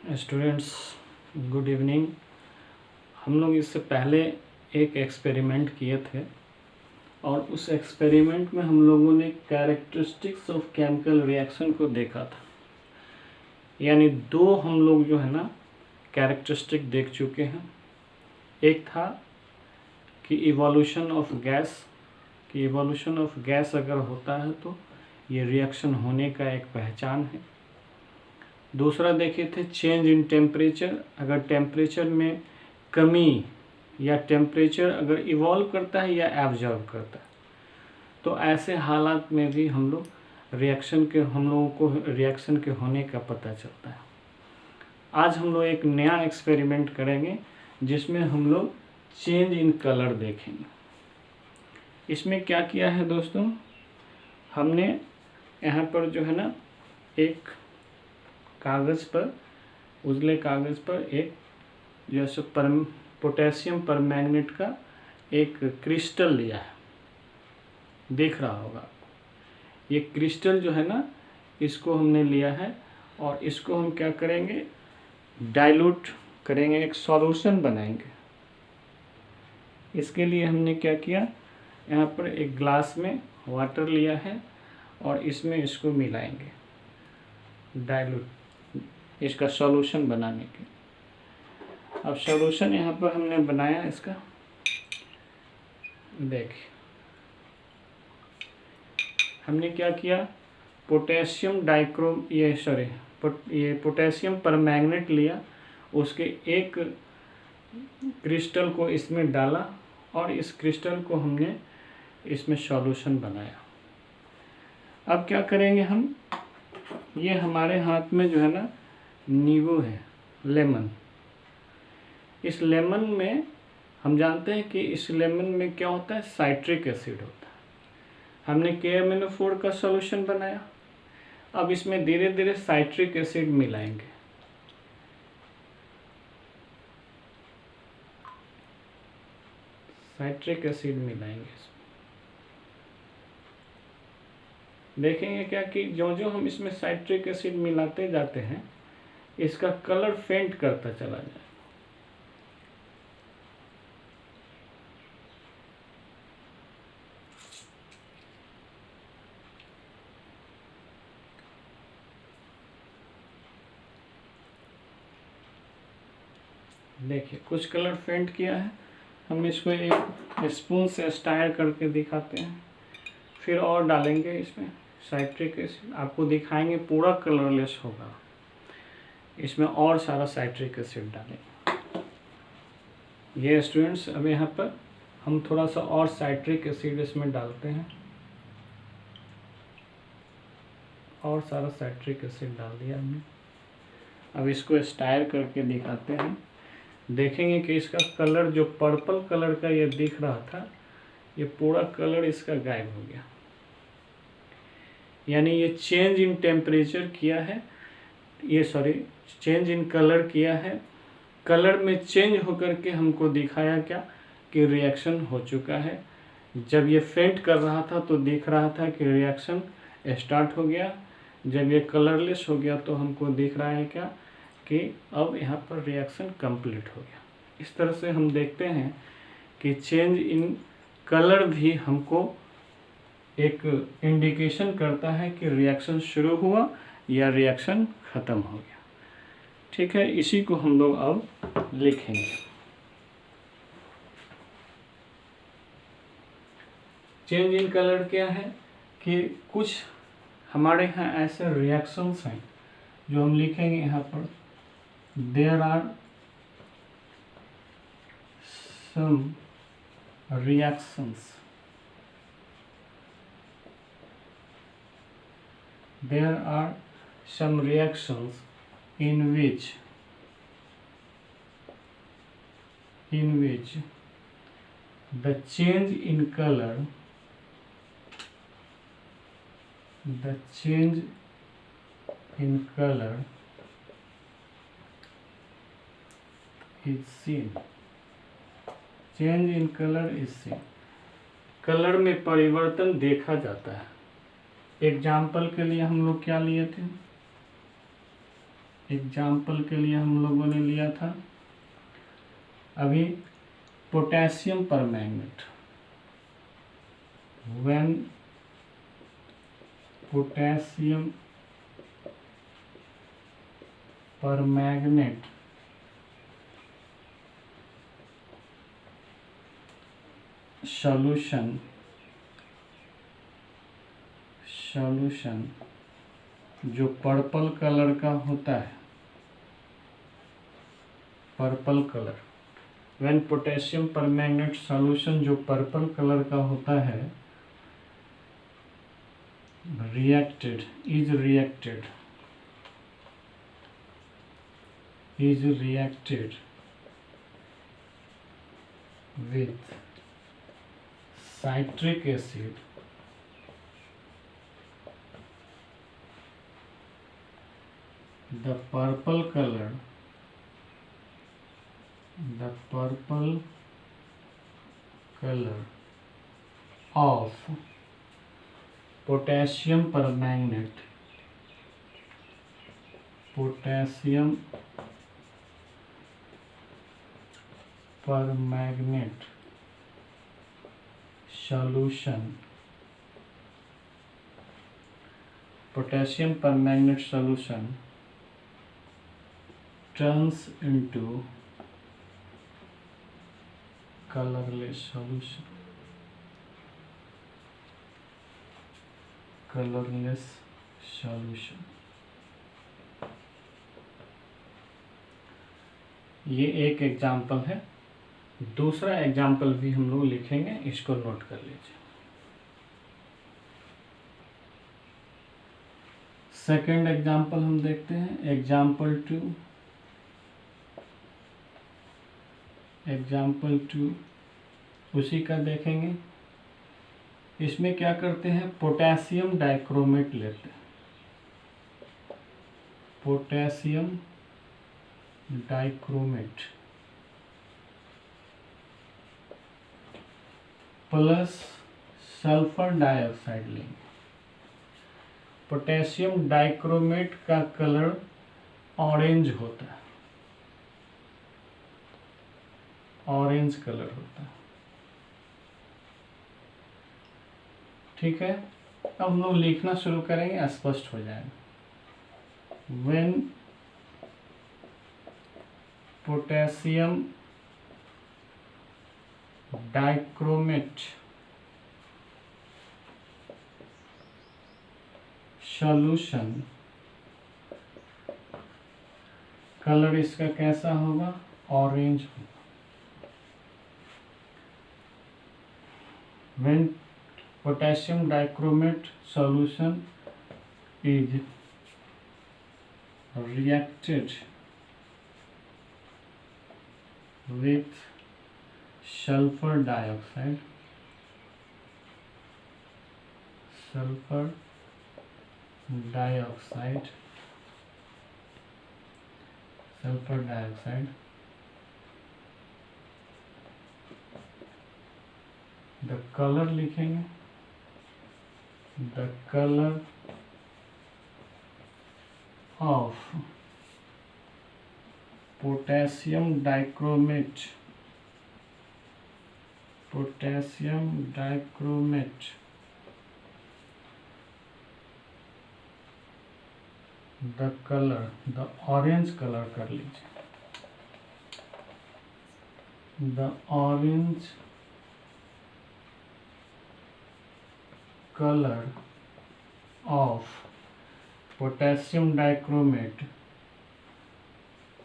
Students, good evening. हम लोग इससे पहले एक एक्सपेरिमेंट किए थे और उस एक्सपेरिमेंट में हम लोगों ने कैरेक्टरिस्टिक्स ऑफ केमिकल रिएक्शन को देखा था। यानी दो हम लोग जो है ना कैरेक्टरिस्टिक देख चुके हैं। एक था कि इवोल्यूशन ऑफ गैस, कि इवोल्यूशन ऑफ गैस अगर होता है तो ये रिएक्शन होने का एक पहचान है। दूसरा देखे थे चेंज इन टेम्परेचर, अगर टेम्परेचर में कमी या टेम्परेचर अगर इवॉल्व करता है या एब्जॉर्ब करता है तो ऐसे हालात में भी हम लोग हम लोगों को रिएक्शन के होने का पता चलता है। आज हम लोग एक नया एक्सपेरिमेंट करेंगे जिसमें हम लोग चेंज इन कलर देखेंगे। इसमें क्या किया है दोस्तों, हमने यहाँ पर जो है ना एक कागज़ पर, उजले कागज़ पर एक जैसे पोटेशियम परमैंगनेट का एक क्रिस्टल लिया है, देख रहा होगा आपको। ये क्रिस्टल जो है ना इसको हमने लिया है और इसको हम क्या करेंगे, डाइल्यूट करेंगे, एक सॉल्यूशन बनाएंगे। इसके लिए हमने क्या किया, यहाँ पर एक ग्लास में वाटर लिया है और इसमें इसको मिलाएंगे डाइल्यूट, इसका सॉल्यूशन बनाने के। अब सॉल्यूशन यहाँ पर हमने बनाया इसका, देखिए हमने क्या किया, पोटेशियम डाइक्रोम ये पोटेशियम परमैंगनेट लिया, उसके एक क्रिस्टल को इसमें डाला और इस क्रिस्टल को हमने इसमें सॉल्यूशन बनाया। अब क्या करेंगे हम, ये हमारे हाथ में जो है ना नींबू है, लेमन। इस लेमन में हम जानते हैं कि इस लेमन में क्या होता है, साइट्रिक एसिड होता है। हमने KMnO4 का सॉल्यूशन बनाया। अब इसमें धीरे धीरे साइट्रिक एसिड मिलाएंगे। साइट्रिक एसिड मिलाएंगे इसमें। देखेंगे क्या कि जो जो हम इसमें साइट्रिक एसिड मिलाते जाते हैं इसका कलर फेंट करता चला जाए। देखिए कुछ कलर फेंट किया है, हम इसको एक स्पून से स्टायर करके दिखाते हैं। फिर और डालेंगे इसमें साइट्रिक एसिड, आपको दिखाएंगे पूरा कलरलेस होगा। इसमें और सारा साइट्रिक एसिड डालेंगे। ये स्टूडेंट्स, अब यहाँ पर हम थोड़ा सा और साइट्रिक एसिड इसमें डालते हैं, और सारा साइट्रिक एसिड डाल दिया हमने। अब इसको स्टायर करके दिखाते हैं। देखेंगे कि इसका कलर जो पर्पल कलर का ये दिख रहा था, ये पूरा कलर इसका गायब हो गया। यानी ये चेंज इन टेम्परेचर किया है, चेंज इन कलर किया है। कलर में चेंज होकर के हमको दिखाया क्या कि रिएक्शन हो चुका है। जब ये फेंट कर रहा था तो दिख रहा था कि रिएक्शन स्टार्ट हो गया। जब ये कलरलेस हो गया तो हमको दिख रहा है क्या कि अब यहाँ पर रिएक्शन कंप्लीट हो गया। इस तरह से हम देखते हैं कि चेंज इन कलर भी हमको एक इंडिकेशन करता है कि रिएक्शन शुरू हुआ या रिएक्शन ख़त्म हो गया। ठीक है, इसी को हम लोग अब लिखेंगे। चेंज इन कलर क्या है कि कुछ हमारे यहाँ ऐसे रिएक्शंस हैं जो हम लिखेंगे यहाँ पर, there are some reactions, there are some reactions in which the change in color is seen. Change in color is seen. Colour में परिवर्तन देखा जाता है। एग्जाम्पल के लिए हम लोग क्या लिए थे, एग्जाम्पल के लिए हम लोगों ने लिया था अभी potassium permanganate. When potassium permanganate solution जो पर्पल कलर का होता है, purple colour, when potassium permanganate solution जो पर्पल कलर का होता है, is reacted with citric acid, the purple color of potassium permanganate solution turns into colorless solution। ये एक एग्जाम्पल है। दूसरा एग्जाम्पल भी हम लोग लिखेंगे, इसको नोट कर लीजिए। सेकेंड एग्जाम्पल हम देखते हैं, एग्जाम्पल टू उसी का देखेंगे। इसमें क्या करते हैं, पोटेशियम डाइक्रोमेट लेते हैं, potassium dichromate plus sulphur dioxide लेंगे। पोटेशियम डाइक्रोमेट का कलर ऑरेंज होता है, ऑरेंज कलर होता है, ठीक है। अब हम लोग लिखना शुरू करेंगे, स्पष्ट हो जाएगा। When potassium dichromate solution, colour इसका कैसा होगा, ऑरेंज होगा। When potassium dichromate solution is reacted with sulfur dioxide, the color लिखेंगे, the color of potassium dichromate the color, the orange color कर लीजिए, the orange color of potassium dichromate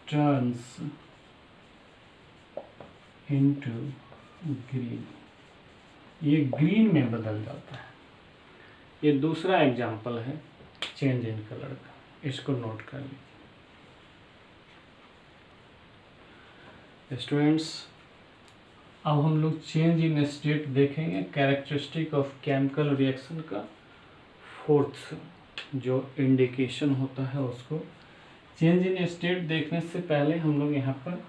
turns into green, ये green में बदल जाता है। ये दूसरा एग्जाम्पल है चेंज इन कलर का, इसको नोट कर लीजिए। स्टूडेंट्स, अब हम लोग चेंज इन स्टेट देखेंगे, कैरेक्टरिस्टिक ऑफ केमिकल रिएक्शन का फोर्थ जो इंडिकेशन होता है उसको। चेंज इन स्टेट देखने से पहले हम लोग यहाँ पर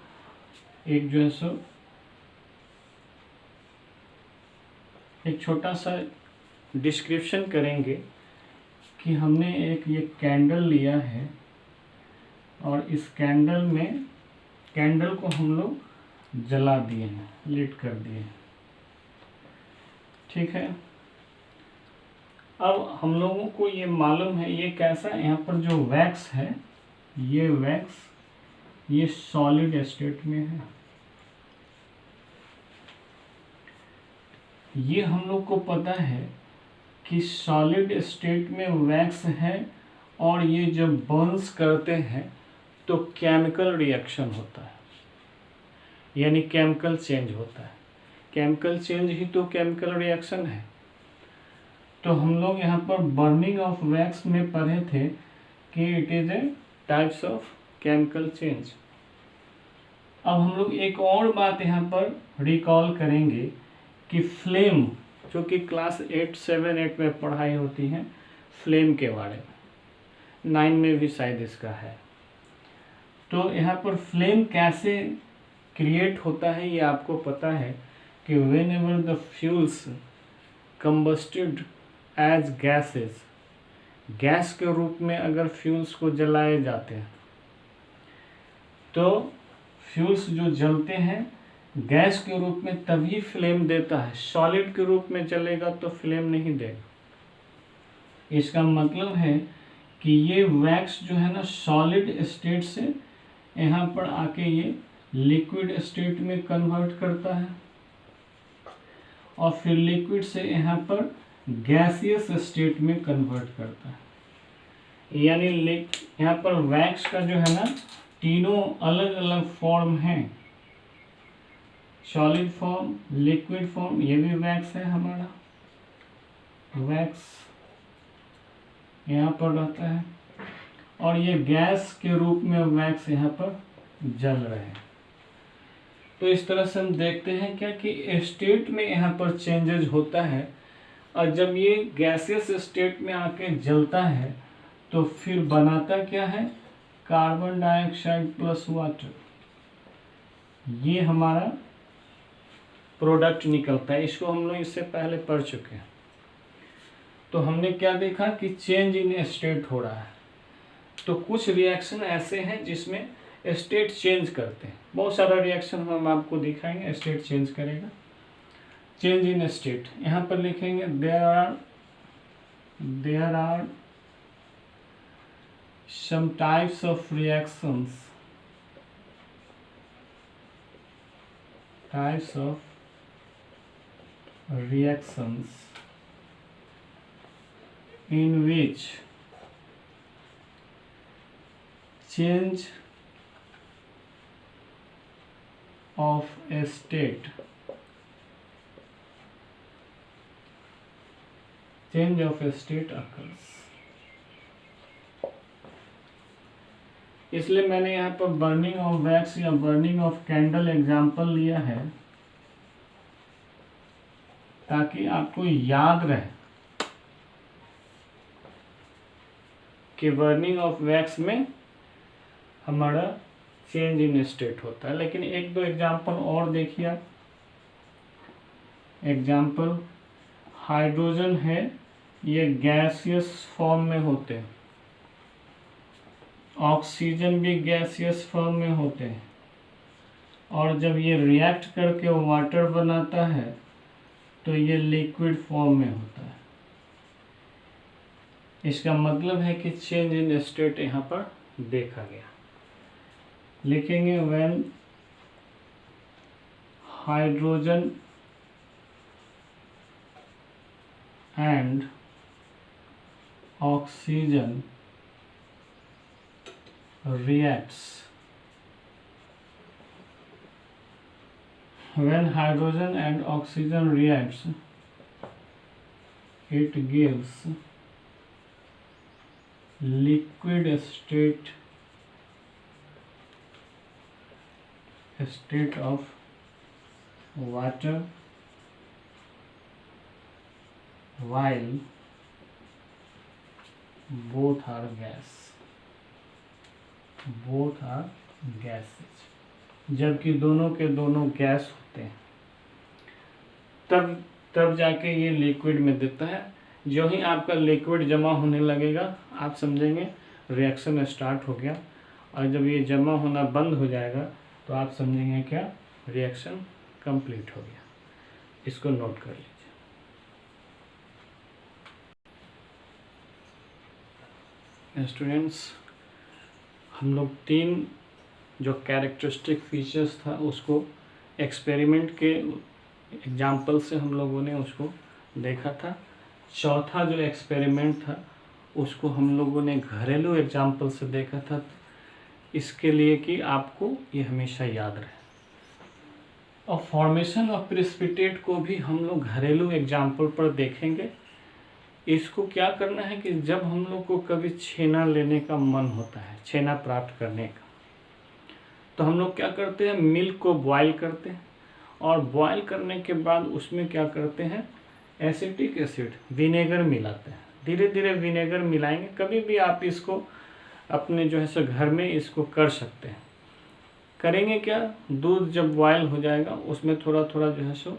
एक जो है सो एक छोटा सा डिस्क्रिप्शन करेंगे कि हमने एक ये कैंडल लिया है और इस कैंडल को हम लोग जला दिए हैं, लिट कर दिए हैं। ठीक है, अब हम लोगों को ये मालूम है ये कैसा, यहाँ पर जो वैक्स है, ये वैक्स ये सॉलिड स्टेट में है। ये हम लोग को पता है कि सॉलिड स्टेट में वैक्स है, और ये जब बर्न्स करते हैं तो केमिकल रिएक्शन होता है, यानी केमिकल चेंज होता है। केमिकल चेंज ही तो केमिकल रिएक्शन है। तो हम लोग यहाँ पर बर्निंग ऑफ वैक्स में पढ़े थे कि it is a types of chemical change. अब हम लोग एक और बात यहाँ पर रिकॉल करेंगे कि फ्लेम, जो कि क्लास 8, 7, 8 में पढ़ाई होती है फ्लेम के बारे में, 9 में भी शायद इसका है। तो यहाँ पर फ्लेम कैसे क्रिएट होता है ये आपको पता है कि whenever the fuels combusted as gases, gas के रूप में अगर फ्यूल्स को जलाए जाते हैं तो फ्यूल्स जो जलते हैं गैस के रूप में तभी फ्लेम देता है, सॉलिड के रूप में जलेगा तो फ्लेम नहीं देगा। इसका मतलब है कि ये वैक्स जो है ना सॉलिड स्टेट से यहाँ पर आके ये लिक्विड स्टेट में कन्वर्ट करता है, और फिर लिक्विड से यहाँ पर गैसियस स्टेट में कन्वर्ट करता है। यानी यहाँ पर वैक्स का जो है ना तीनों अलग अलग फॉर्म हैं, सॉलिड फॉर्म, लिक्विड फॉर्म, ये भी वैक्स है हमारा, वैक्स यहाँ पर रहता है, और ये गैस के रूप में वैक्स यहाँ पर जल रहे हैं। तो इस तरह से हम देखते हैं क्या कि स्टेट में यहाँ पर चेंजेस होता है, और जब ये गैसियस स्टेट में आके जलता है तो फिर बनाता क्या है, कार्बन डाइऑक्साइड प्लस वाटर, ये हमारा प्रोडक्ट निकलता है। इसको हम लोग इससे पहले पढ़ चुके हैं। तो हमने क्या देखा कि चेंज इन स्टेट हो रहा है। तो कुछ रिएक्शन ऐसे हैं जिसमें स्टेट चेंज करते हैं, बहुत सारा रिएक्शन हम आपको दिखाएंगे स्टेट चेंज करेगा। चेंज इन स्टेट यहाँ पर लिखेंगे there are some types of reactions, in which change of a state occurs। इसलिए मैंने यहाँ पर बर्निंग ऑफ वैक्स या बर्निंग ऑफ कैंडल एग्जाम्पल लिया है ताकि आपको याद रहे कि बर्निंग ऑफ वैक्स में हमारा चेंज इन स्टेट होता है। लेकिन एक दो एग्जाम्पल और देखिए आप। एग्जाम्पल हाइड्रोजन है, ये गैसियस फॉर्म में होते हैं, ऑक्सीजन भी गैसियस फॉर्म में होते हैं, और जब ये रिएक्ट करके वाटर बनाता है तो ये लिक्विड फॉर्म में होता है। इसका मतलब है कि चेंज इन स्टेट यहाँ पर देखा गया। लिखेंगे when hydrogen and oxygen reacts, when hydrogen and oxygen reacts, it gives liquid state of water, while both are gases, जबकि दोनों के दोनों गैस होते हैं। तब जाके ये लिक्विड में देता है। जो ही आपका लिक्विड जमा होने लगेगा आप समझेंगे रिएक्शन स्टार्ट हो गया, और जब ये जमा होना बंद हो जाएगा तो आप समझेंगे क्या, रिएक्शन कंप्लीट हो गया। इसको नोट कर लीजिए। स्टूडेंट्स, हम लोग 3 जो कैरेक्टरिस्टिक फीचर्स था उसको एक्सपेरिमेंट के एग्जाम्पल से हम लोगों ने उसको देखा था। चौथा जो एक्सपेरिमेंट था उसको हम लोगों ने घरेलू एग्जाम्पल से देखा था, इसके लिए कि आपको ये हमेशा याद रहे। और फॉर्मेशन ऑफ प्रेसिपिटेट को भी हम लोग घरेलू एग्जाम्पल पर देखेंगे। इसको क्या करना है कि जब हम लोग को कभी छेना लेने का मन होता है, छेना प्राप्त करने का, तो हम लोग क्या करते हैं, मिल्क को बॉयल करते हैं और बॉयल करने के बाद उसमें क्या करते हैं, एसिटिक एसिड विनेगर मिलाते हैं। धीरे धीरे विनेगर मिलाएंगे। कभी भी आप इसको अपने जो है सो घर में इसको कर सकते हैं। करेंगे क्या, दूध जब बॉयल हो जाएगा उसमें थोड़ा थोड़ा जो है सो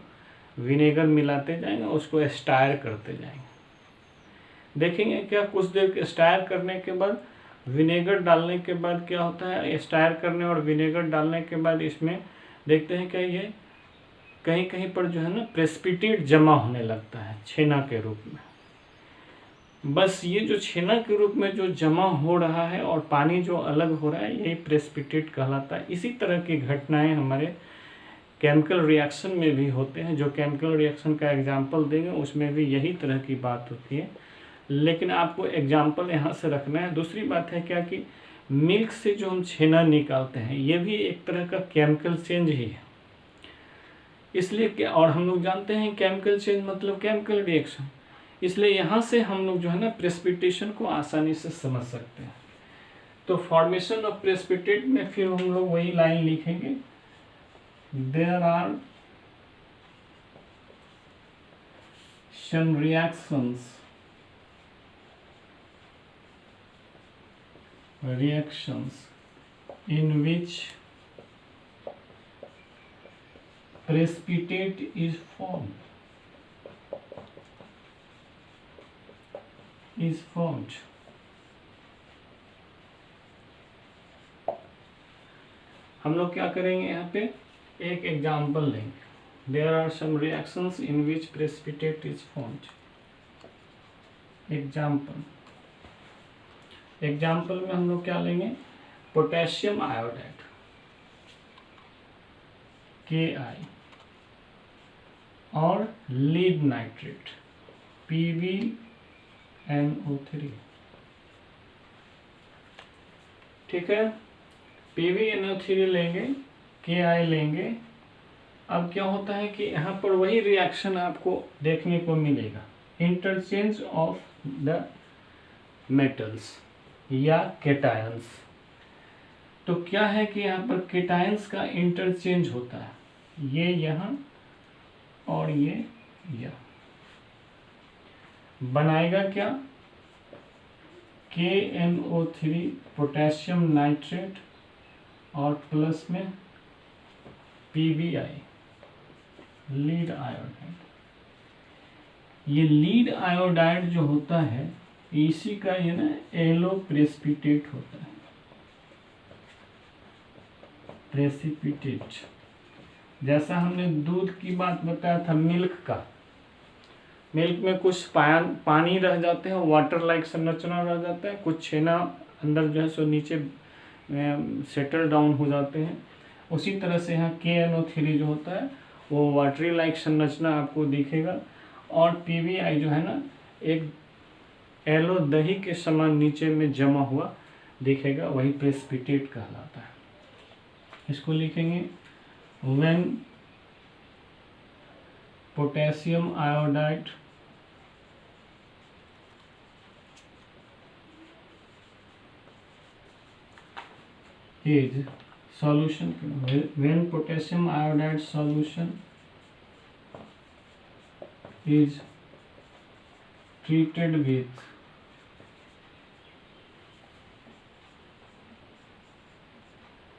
विनेगर मिलाते जाएंगे, उसको स्टायर करते जाएंगे। देखेंगे क्या, कुछ देर स्टायर करने के बाद, विनेगर डालने के बाद क्या होता है, स्टायर करने और विनेगर डालने के बाद इसमें देखते हैं क्या, ये कहीं कहीं पर जो है ना प्रेसिपिटेट जमा होने लगता है छेना के रूप में। बस ये जो छेना के रूप में जो जमा हो रहा है और पानी जो अलग हो रहा है, यही प्रेसिपिटेट कहलाता है। इसी तरह की घटनाएं हमारे केमिकल रिएक्शन में भी होते हैं। जो केमिकल रिएक्शन का एग्जाम्पल देंगे उसमें भी यही तरह की बात होती है, लेकिन आपको एग्जाम्पल यहाँ से रखना है। दूसरी बात है क्या कि मिल्क से जो हम छेना निकालते हैं ये भी एक तरह का केमिकल चेंज ही है। इसलिए क्या, और हम लोग जानते हैं केमिकल चेंज मतलब केमिकल रिएक्शन, इसलिए यहाँ से हम लोग जो है ना प्रेसिपिटेशन को आसानी से समझ सकते हैं। तो फॉर्मेशन ऑफ प्रेसिपिटेट में फिर हम लोग वही लाइन लिखेंगे, there are some reactions in which precipitate is formed. हम लोग क्या करेंगे, यहाँ पे एक एग्जाम्पल लेंगे, there are some reactions in which precipitate is formed. Example में हम लोग क्या लेंगे, पोटेशियम आयोडाइड Ki और लीड नाइट्रेट PbNO3। ठीक है, PbNO3 लेंगे, Ki लेंगे। अब क्या होता है कि यहाँ पर वही रिएक्शन आपको देखने को मिलेगा, इंटरचेंज ऑफ द मेटल्स या केटायंस। तो क्या है कि यहाँ पर केटायंस का इंटरचेंज होता है, ये यहाँ और ये यहाँ, बनाएगा क्या, KNO3 पोटेशियम नाइट्रेट और प्लस में PbI लीड आयोडाइड। ये लीड आयोडाइड जो होता है इसी का ये ना एलो प्रेसिपिटेट होता है, प्रेसिपिटेट। जैसा हमने दूध की बात बताया था, मिल्क का, मिल्क में कुछ पानी रह जाते हैं, वाटर लाइक संरचना रह जाता है, कुछ छेना अंदर जो है सो नीचे सेटल डाउन हो जाते हैं। उसी तरह से यहाँ KNO3 जो होता है वो वाटरी लाइक संरचना आपको दिखेगा, और PbI जो है ना एक एलो दही के समान नीचे में जमा हुआ दिखेगा, वही प्रेसिपिटेट कहलाता है। इसको लिखेंगे, when potassium iodide is solution, when potassium iodide solution is treated with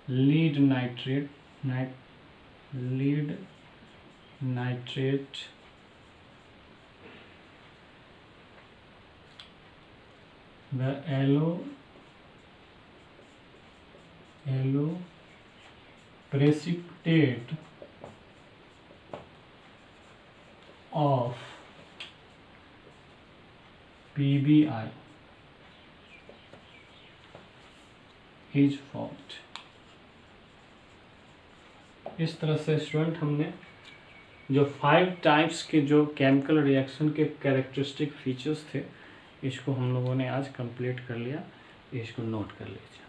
lead nitrate the yellow hello precipitate of PBI is formed. इस तरह से स्टूडेंट हमने जो 5 टाइप्स के जो केमिकल रिएक्शन के कैरेक्टरिस्टिक फीचर्स थे इसको हम लोगों ने आज कंप्लीट कर लिया। इसको नोट कर लीजिए।